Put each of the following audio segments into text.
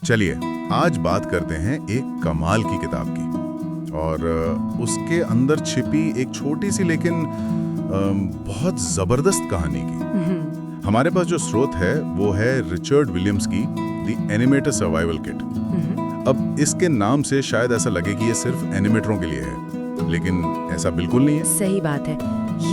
चलिए आज बात करते हैं एक कमाल की किताब की और उसके अंदर छिपी एक छोटी सी लेकिन बहुत जबरदस्त कहानी की। हमारे पास जो स्रोत है वो है रिचर्ड विलियम्स की द एनिमेटर सर्वाइवल किट। अब इसके नाम से शायद ऐसा लगे कि ये सिर्फ एनिमेटरों के लिए है, लेकिन ऐसा बिल्कुल नहीं है। सही बात है।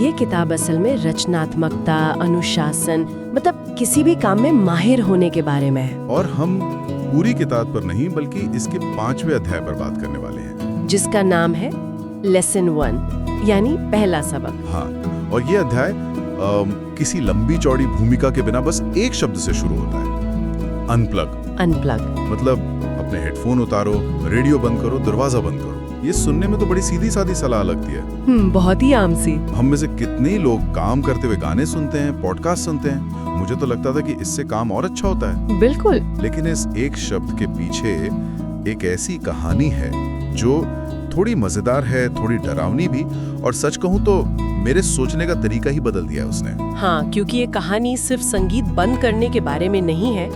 ये किताब असल में रचनात्मकता, अनुशासन, मतलब किसी भी काम में माहिर होने के बारे में है। और हम पूरी किताब पर नहीं बल्कि इसके 5वें अध्याय पर बात करने वाले हैं, जिसका नाम है लेसन 1 यानी पहला सबक। हाँ, और ये अध्याय किसी लंबी चौड़ी भूमिका के बिना बस एक शब्द से शुरू होता है, अनप्लग। अनप्लग मतलब अपने हेडफोन उतारो, रेडियो बंद करो, दरवाजा बंद करो। ये सुनने में तो बड़ी सीधी सादी सलाह लगती है। बहुत ही आम सी। हम में से कितने ही लोग काम करते हुए गाने सुनते हैं, पॉडकास्ट सुनते हैं। मुझे तो लगता था कि इससे काम और अच्छा होता है। बिल्कुल। लेकिन इस एक शब्द के पीछे एक ऐसी कहानी है जो थोड़ी मजेदार है, थोड़ी डरावनी भी, और सच कहूं तो मेरे सोचने का तरीका ही बदल दिया उसने। हाँ, क्योंकि ये कहानी सिर्फ संगीत बंद करने के बारे में नहीं है।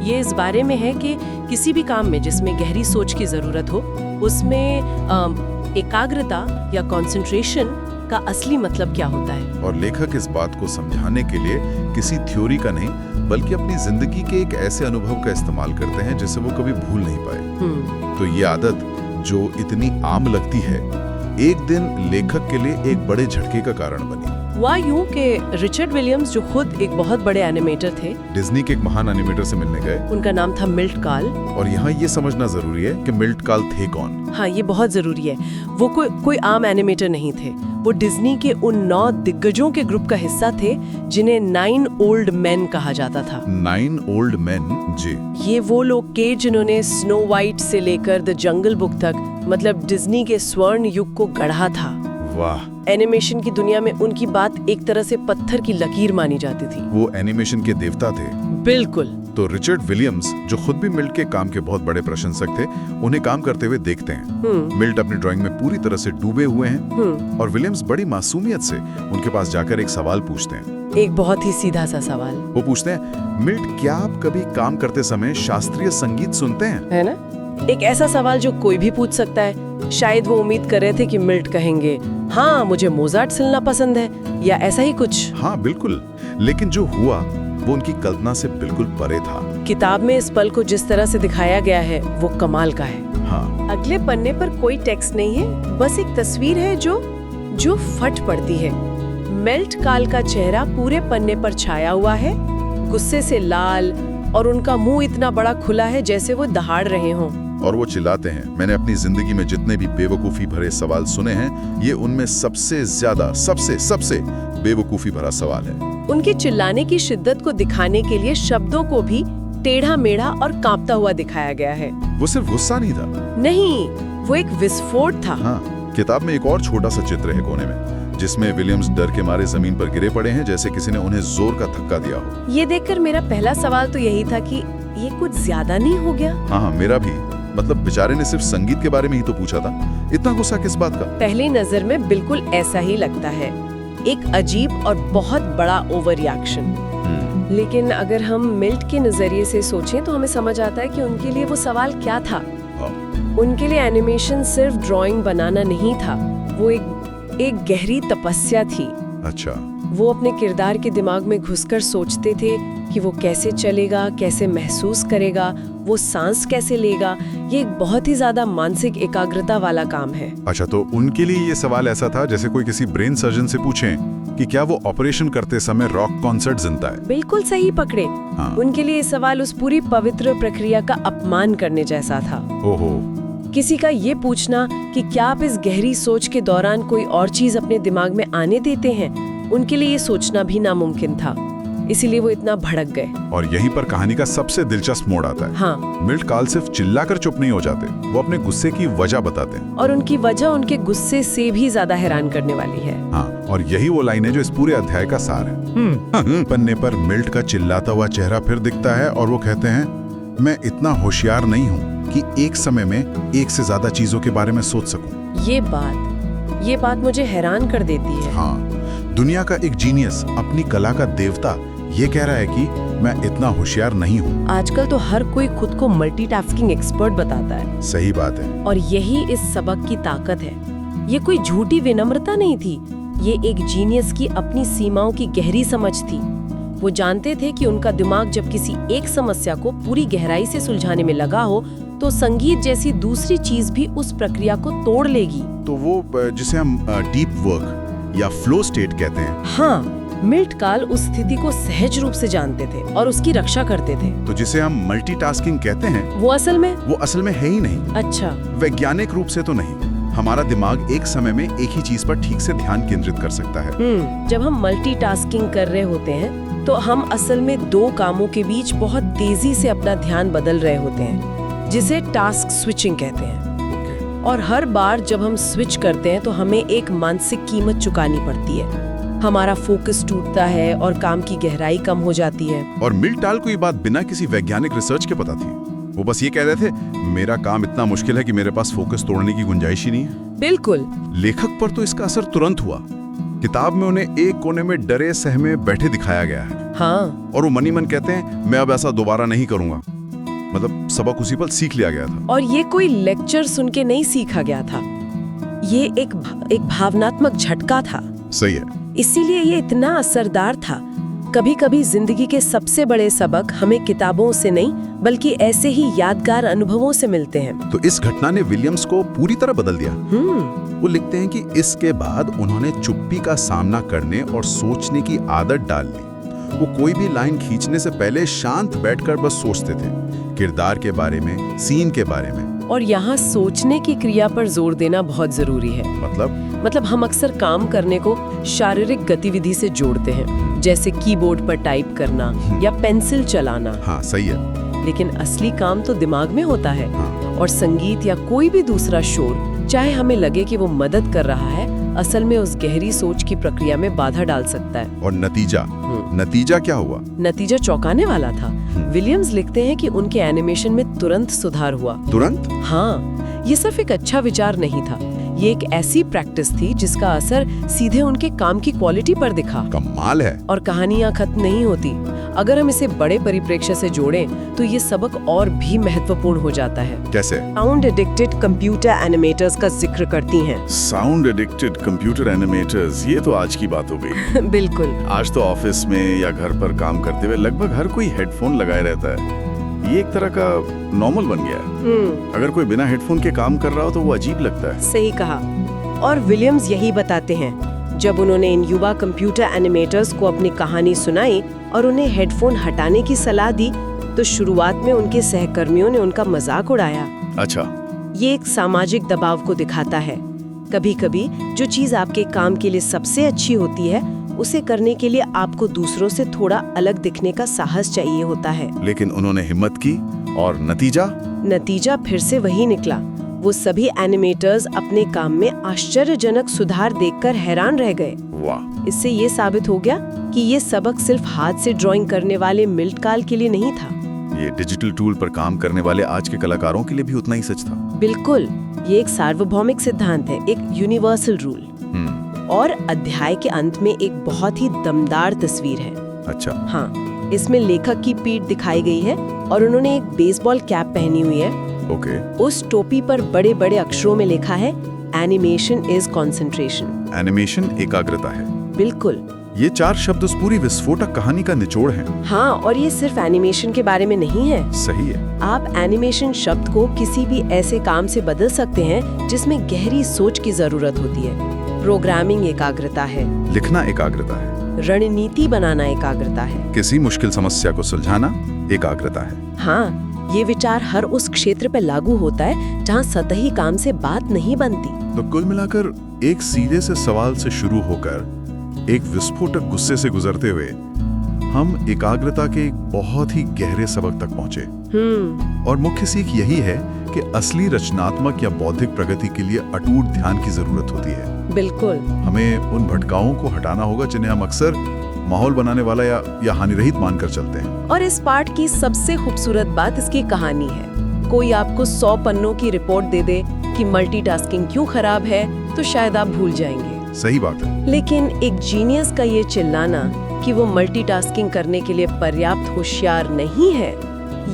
ये इस बारे में है कि किसी भी काम में जिसमें गहरी सोच की जरूरत हो, उसमें एकाग्रता या कंसंट्रेशन का असली मतलब क्या होता है। और लेखक इस बात को समझाने के लिए किसी थ्योरी का नहीं बल्कि अपनी जिंदगी के एक ऐसे अनुभव का इस्तेमाल करते हैं जिसे वो कभी भूल नहीं पाए। तो ये आदत जो इतनी आम लगती है, एक दिन लेखक के लिए एक बड़े झटके का कारण बनी। हुआ यूं कि रिचर्ड विलियम्स, जो खुद एक बहुत बड़े एनिमेटर थे, डिज्नी के एक महान एनिमेटर से मिलने गए। उनका नाम था मिल्ट काल। और यहाँ ये समझना जरूरी है कि मिल्ट काल थे कौन। हाँ, ये बहुत जरूरी है। वो कोई आम एनिमेटर नहीं थे। वो डिज्नी के उन 9 दिग्गजों के ग्रुप का हिस्सा थे जिन्हें 9 ओल्ड मैन कहा जाता था। 9 ओल्ड मैन, जी। ये वो लोग के जिन्होंने स्नो वाइट से लेकर द जंगल बुक तक, मतलब डिज्नी के स्वर्ण युग को गढ़ा था। वाह। एनिमेशन की दुनिया में उनकी बात एक तरह से पत्थर की लकीर मानी जाती थी। वो एनिमेशन के देवता थे। बिल्कुल। तो रिचर्ड विलियम्स, जो खुद भी मिल्ट के काम के बहुत बड़े प्रशंसक थे, उन्हें काम करते हुए देखते हैं। मिल्ट अपनी ड्राइंग में पूरी तरह से डूबे हुए हैं और विलियम्स बड़ी मासूमियत से उनके पास जाकर एक सवाल पूछते हैं। एक बहुत ही सीधा सा सवाल। वो पूछते हैं, मिल्ट, क्या आप कभी काम करते समय शास्त्रीय संगीत सुनते हैं? है ना? एक ऐसा सवाल जो कोई भी पूछ सकता है। शायद वो उम्मीद कर रहे थे कि मिल्ट कहेंगे, हाँ मुझे मोजार्ट सुनना पसंद है, या ऐसा ही कुछ। हाँ बिल्कुल। लेकिन जो हुआ वो उनकी कल्पना से बिल्कुल परे था। किताब में इस पल को जिस तरह से दिखाया गया है वो कमाल का है। हाँ। अगले पन्ने पर कोई टेक्स्ट नहीं है, बस एक तस्वीर है जो फट पड़ती है। मिल्ट काल का चेहरा पूरे पन्ने पर छाया हुआ है, गुस्से से लाल, और उनका मुंह इतना बड़ा खुला है जैसे वो दहाड़ रहे हों। और वो चिल्लाते हैं। मैंने अपनी जिंदगी में जितने भी बेवकूफी भरे सवाल सुने हैं, ये उनमें सबसे ज्यादा, सबसे बेवकूफी भरा सवाल है। उनके चिल्लाने की शिद्दत को दिखाने के लिए शब्दों को भी टेढ़ा मेढ़ा और कांपता हुआ दिखाया गया है। वो सिर्फ गुस्सा नहीं था। नहीं, वो एक विस्फोट था। हाँ, किताब में एक और छोटा सा चित्र है कोने में, जिसमें विलियम्स डर के मारे जमीन पर गिरे पड़े हैं, जैसे किसी ने उन्हें जोर का धक्का दिया हो। ये देखकर मेरा पहला सवाल तो यही था कि ये कुछ ज्यादा नहीं हो गया? हाँ, मेरा भी। मतलब बेचारे ने सिर्फ संगीत के बारे में ही तो पूछा था, इतना गुस्सा किस बात का? पहली नजर में बिल्कुल ऐसा ही लगता है, एक अजीब और बहुत बड़ा ओवर रिएक्शन। लेकिन अगर हम मिल्ट के नजरिए से सोचें तो हमें समझ आता है कि उनके लिए वो सवाल क्या था। उनके लिए एनिमेशन सिर्फ ड्राइंग बनाना नहीं था, वो एक गहरी तपस्या थी। अच्छा। वो अपने किरदार के दिमाग में घुसकर सोचते थे कि वो कैसे चलेगा, कैसे महसूस करेगा, वो सांस कैसे लेगा। ये एक बहुत ही ज्यादा मानसिक एकाग्रता वाला काम है। अच्छा, तो उनके लिए ये सवाल ऐसा था जैसे कोई किसी ब्रेन सर्जन से पूछे कि क्या वो ऑपरेशन करते समय रॉक कॉन्सर्ट सुनता है। बिल्कुल सही पकड़े। हाँ। उनके लिए ये सवाल उस पूरी पवित्र प्रक्रिया का अपमान करने जैसा था। ओहो। किसी का ये पूछना कि क्या आप इस गहरी सोच के दौरान कोई और चीज अपने दिमाग में आने देते हैं, उनके लिए ये सोचना भी नामुमकिन था। इसीलिए वो इतना भड़क गए। और यहीं पर कहानी का सबसे दिलचस्प मोड़ आता है। हाँ। मिल्ट काल सिर्फ चिल्लाकर चुप नहीं हो जाते, वो अपने गुस्से की वजह बताते हैं। और उनकी वजह उनके गुस्से से भी ज्यादा हैरान करने वाली है। हाँ, और यही वो लाइन है जो इस पूरे अध्याय का सार है। पन्ने पर मिल्ट का चिल्लाता हुआ चेहरा फिर दिखता है और वो कहते हैं, मैं इतना होशियार नहीं हूँ कि एक समय में एक से ज्यादा चीजों के बारे में सोच सकूं। ये बात मुझे हैरान कर देती है। हाँ, दुनिया का एक जीनियस, अपनी कला का देवता, ये कह रहा है कि मैं इतना होशियार नहीं हूँ। आजकल तो हर कोई खुद को मल्टीटास्किंग एक्सपर्ट बताता है, सही बात है। और यही इस सबक की ताकत है। ये कोई झूठी विनम्रता नहीं थी, ये एक जीनियस की अपनी सीमाओं की गहरी समझ थी। वो जानते थे कि उनका दिमाग जब किसी एक समस्या को पूरी गहराई से सुलझाने में लगा हो तो संगीत जैसी दूसरी चीज भी उस प्रक्रिया को तोड़ लेगी। तो वो जिसे हम डीप वर्क या फ्लो स्टेट कहते हैं। हाँ, मिल्ट काल उस स्थिति को सहज रूप से जानते थे और उसकी रक्षा करते थे। तो जिसे हम मल्टीटास्किंग कहते हैं, वो असल में है ही नहीं। अच्छा, वैज्ञानिक रूप से तो नहीं। हमारा दिमाग एक समय में एक ही चीज पर ठीक से ध्यान केंद्रित कर सकता है। जब हम मल्टीटास्किंग कर रहे होते हैं तो हम असल में दो कामों के बीच बहुत तेजी से अपना ध्यान बदल रहे होते हैं, जिसे टास्क स्विचिंग कहते हैं। और हर बार जब हम स्विच करते हैं तो हमें एक मानसिक कीमत चुकानी पड़ती है। हमारा फोकस टूटता है और काम की गहराई कम हो जाती है। और मिल्टाल को ये बात बिना किसी वैज्ञानिक रिसर्च के पता थी। वो बस ये कह रहे थे, मेरा काम इतना मुश्किल है कि मेरे पास फोकस तोड़ने की गुंजाइश ही नहीं है। बिल्कुल। लेखक पर तो इसका असर तुरंत हुआ। किताब में उन्हें एक कोने में डरे सहमे बैठे दिखाया गया है। हाँ। और वो मनी मन कहते हैं, मैं अब ऐसा दोबारा नहीं करूंगा। मतलब सबक उसी पर सीख लिया गया था। और ये कोई लेक्चर सुन के नहीं सीखा गया था, ये एक भावनात्मक झटका था। सही है। इसीलिए ये इतना असरदार था। कभी-कभी जिंदगी के सबसे बड़े सबक हमें किताबों से नहीं बल्कि ऐसे ही यादगार अनुभवों से मिलते हैं। तो इस घटना ने विलियम्स को पूरी तरह बदल दिया। वो लिखते हैं कि इसके बाद उन्होंने चुप्पी का सामना करने और सोचने की आदत डाल ली। वो कोई भी लाइन खींचने से पहले शांत बैठकर बस सोचते थे, किरदार के बारे में, सीन के बारे में। और यहाँ सोचने की क्रिया पर जोर देना बहुत जरूरी है। मतलब हम अक्सर काम करने को शारीरिक गतिविधि से जोड़ते हैं, जैसे कीबोर्ड पर टाइप करना या पेंसिल चलाना। हाँ, सही है। लेकिन असली काम तो दिमाग में होता है। हाँ। और संगीत या कोई भी दूसरा शोर, चाहे हमें लगे कि वो मदद कर रहा है, असल में उस गहरी सोच की प्रक्रिया में बाधा डाल सकता है। और नतीजा क्या हुआ? नतीजा चौंकाने वाला था। विलियम्स लिखते हैं कि उनके एनिमेशन में तुरंत सुधार हुआ। तुरंत? हाँ, ये सिर्फ एक अच्छा विचार नहीं था, ये एक ऐसी प्रैक्टिस थी जिसका असर सीधे उनके काम की क्वालिटी पर दिखा। कमाल है। और कहानियां खत्म नहीं होती। अगर हम इसे बड़े परिप्रेक्ष्य से जोड़ें तो ये सबक और भी महत्वपूर्ण हो जाता है। कैसे? साउंड एडिक्टेड कंप्यूटर एनिमेटर्स का जिक्र करती हैं। साउंड एडिक्टेड कंप्यूटर एनिमेटर्स, ये तो आज की बात हो गई। बिल्कुल। आज तो ऑफिस में या घर पर काम करते हुए लगभग हर कोई हेडफोन लगाए रहता है। ये एक तरह का नॉर्मल बन गया है। अगर कोई बिना हेडफोन के काम कर रहा हो तो वो अजीब लगता है। सही कहा। और विलियम्स यही बताते हैं। जब उन्होंने इन युवा कंप्यूटर एनिमेटर्स को अपनी कहानी सुनाई और उन्हें हेडफोन हटाने की सलाह दी तो शुरुआत में उनके सहकर्मियों ने उनका मजाक उड़ाया। अच्छा। ये एक सामाजिक दबाव को दिखाता है। कभी-कभी जो चीज आपके काम के लिए सबसे अच्छी होती है, उसे करने के लिए आपको दूसरों से थोड़ा अलग दिखने का साहस चाहिए होता है। लेकिन उन्होंने हिम्मत की और नतीजा फिर से वही निकला। वो सभी एनिमेटर्स अपने काम में आश्चर्यजनक सुधार देखकर हैरान रह गए। वाह। इससे ये साबित हो गया कि ये सबक सिर्फ हाथ से ड्राइंग करने वाले मिल्ट काल के लिए नहीं था। ये डिजिटल टूल पर काम करने वाले आज के कलाकारों के लिए भी उतना ही सच था। बिल्कुल। ये एक सार्वभौमिक सिद्धांत है, एक यूनिवर्सल रूल। और अध्याय के अंत में एक बहुत ही दमदार तस्वीर है। अच्छा। हाँ, इसमें लेखक की पीठ दिखाई गई है और उन्होंने एक बेसबॉल कैप पहनी हुई है। ओके। उस टोपी पर बड़े बड़े अक्षरों में लिखा है, एनिमेशन इज कंसंट्रेशन। एनिमेशन एकाग्रता है। बिल्कुल। ये 4 शब्द उस पूरी विस्फोटक कहानी का निचोड़ है। हाँ, और ये सिर्फ एनिमेशन के बारे में नहीं है। सही है। आप एनिमेशन शब्द को किसी भी ऐसे काम से बदल सकते हैं जिसमें गहरी सोच की जरूरत होती है। प्रोग्रामिंग एकाग्रता है, लिखना एकाग्रता है, रणनीति बनाना एकाग्रता है, किसी मुश्किल समस्या को सुलझाना एकाग्रता है। हाँ, ये विचार हर उस क्षेत्र पर लागू होता है जहाँ सतही काम से बात नहीं बनती। तो कुल मिलाकर एक सीधे से सवाल से शुरू होकर एक विस्फोटक गुस्से से गुजरते हुए हम एकाग्रता के एक बहुत ही गहरे सबक तक पहुंचे। और मुख्य सीख यही है कि असली रचनात्मक या बौद्धिक प्रगति के लिए अटूट ध्यान की जरूरत होती है। बिल्कुल। हमें उन भटकाओं को हटाना होगा जिन्हें हम अक्सर माहौल बनाने वाला या हानिरहित मानकर चलते हैं। और इस पाठ की सबसे खूबसूरत बात इसकी कहानी है। कोई आपको 100 पन्नों की रिपोर्ट दे दे कि मल्टीटास्किंग क्यों खराब है तो शायद आप भूल जाएंगे। सही बात है। लेकिन एक जीनियस का ये चिल्लाना कि वो मल्टीटास्किंग करने के लिए पर्याप्त होशियार नहीं है,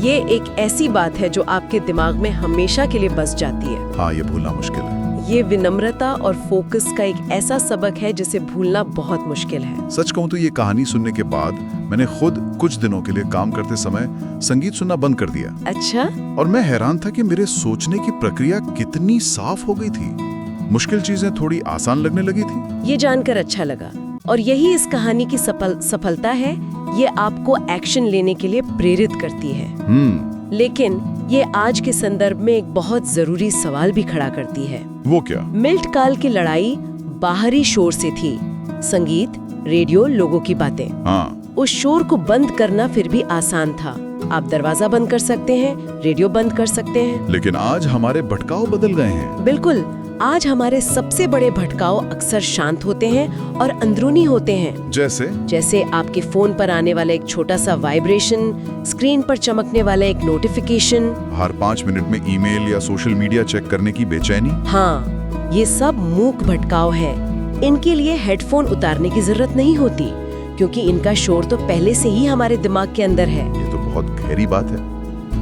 ये एक ऐसी बात है जो आपके दिमाग में हमेशा के लिए बस जाती है। हाँ, ये भूलना मुश्किल है। ये विनम्रता और फोकस का एक ऐसा सबक है जिसे भूलना बहुत मुश्किल है। सच कहूं तो ये कहानी सुनने के बाद मैंने खुद कुछ दिनों के लिए काम करते समय संगीत सुनना बंद कर दिया। अच्छा? और मैं हैरान था कि मेरे सोचने की प्रक्रिया कितनी साफ हो गई थी। मुश्किल चीजें थोड़ी आसान लगने लगी थी। ये जानकर अच्छा लगा, और यही इस कहानी की सफलता है। ये आपको एक्शन लेने के लिए प्रेरित करती है। लेकिन ये आज के संदर्भ में एक बहुत जरूरी सवाल भी खड़ा करती है। वो क्या? मिल्ट काल की लड़ाई बाहरी शोर से थी, संगीत, रेडियो, लोगों की बातें। हाँ। उस शोर को बंद करना फिर भी आसान था। आप दरवाजा बंद कर सकते हैं, रेडियो बंद कर सकते हैं। लेकिन आज हमारे भटकाव बदल गए हैं। बिल्कुल, आज हमारे सबसे बड़े भटकाव अक्सर शांत होते हैं और अंदरूनी होते हैं। जैसे आपके फोन पर आने वाला एक छोटा सा वाइब्रेशन, स्क्रीन पर चमकने वाला एक नोटिफिकेशन, हर 5 मिनट में ईमेल या सोशल मीडिया चेक करने की बेचैनी। हाँ, ये सब मूक भटकाव है। इनके लिए हेडफोन उतारने की जरूरत नहीं होती, क्योंकि इनका शोर तो पहले से ही हमारे दिमाग के अंदर है। ये तो बहुत गहरी बात है।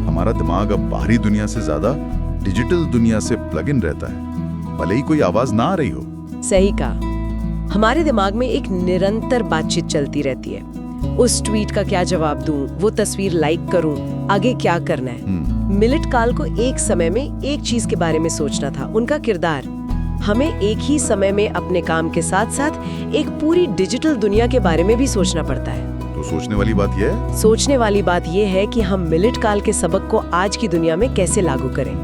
हमारा दिमाग अब बाहरी दुनिया से ज्यादा डिजिटल दुनिया से प्लग इन रहता है, भले ही कोई आवाज ना आ रही हो। सही कहा। हमारे दिमाग में एक निरंतर बातचीत चलती रहती है। उस ट्वीट का क्या जवाब दूं, वो तस्वीर लाइक करूं, आगे क्या करना है। मिलिट काल को एक समय में एक चीज के बारे में सोचना था, उनका किरदार। हमें एक ही समय में अपने काम के साथ साथ एक पूरी डिजिटल दुनिया के बारे में भी सोचना पड़ता है। तो सोचने वाली बात यह है? सोचने वाली बात यह है कि हम मिलिट काल के सबक को आज की दुनिया में कैसे लागू करें।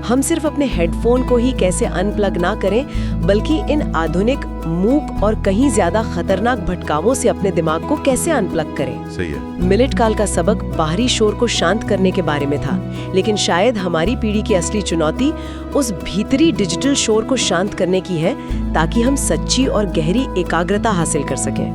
हम सिर्फ अपने हेडफोन को ही कैसे अनप्लग ना करें, बल्कि इन आधुनिक, मूक और कहीं ज्यादा खतरनाक भटकावों से अपने दिमाग को कैसे अनप्लग करें। सही है। मिलिट काल का सबक बाहरी शोर को शांत करने के बारे में था, लेकिन शायद हमारी पीढ़ी की असली चुनौती उस भीतरी डिजिटल शोर को शांत करने की है, ताकि हम सच्ची और गहरी एकाग्रता हासिल कर सकें।